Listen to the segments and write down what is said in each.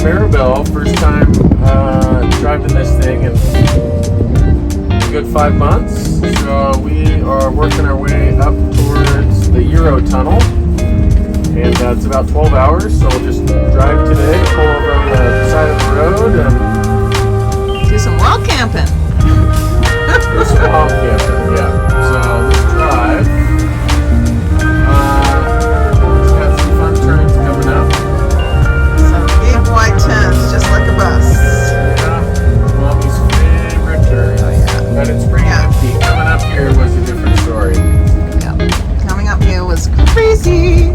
Meribel, first time driving this thing in a good 5 months. So we are working our way up towards the Euro Tunnel, and it's about 12 hours. So we'll just drive today, pull over on the side of the road, and do some wild camping. Do some wild camping, yeah. So let's drive. It's got some fun turns coming up. White tents, just like a bus. Yeah, Mommy's favorite turn. Oh, yeah. But it's pretty empty. Coming up here was a different story. Yeah, coming up here was crazy.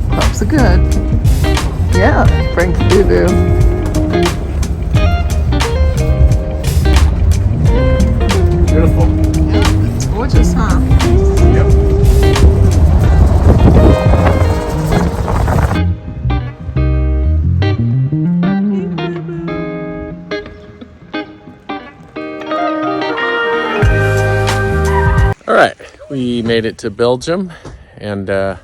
Pups are good. Yeah, bring Boo-Boo. Beautiful. Yeah, it's gorgeous, huh? Yep. All right, we made it to Belgium, and haven't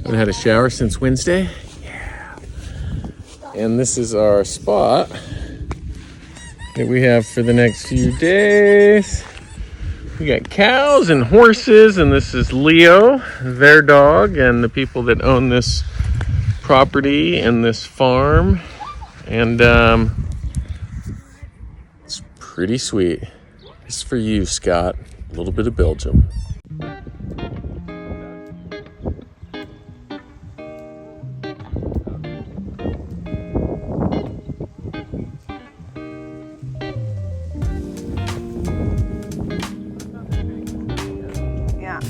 had a shower since Wednesday. Yeah. And this is our spot that we have for the next few days. We got cows and horses, and this is Leo, their dog, and the people that own this property and this farm. And it's pretty sweet. It's for you, Scott. A little bit of Belgium. Yeah.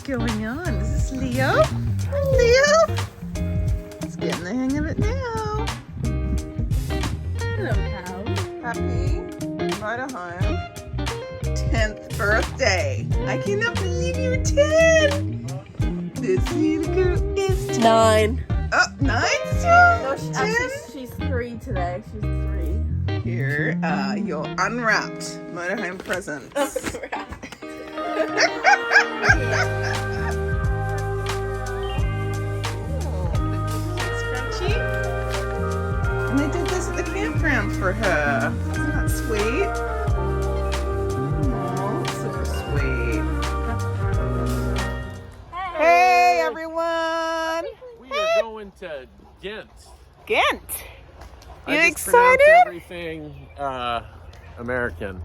Going on? Is this Leo? Leo? He's getting the hang of it now. Hello, cow. Happy Motorhome 10th birthday. I cannot believe you're 10. This little girl is 10. 9. Oh, 9 still? No, 10? actually, she's 3 today. She's 3. Here, your unwrapped Motorhome presents. And they did this at the campground for her. Isn't that sweet? Oh, super sweet. Hey everyone! We are going to Ghent. Ghent! You I just excited? Everything American.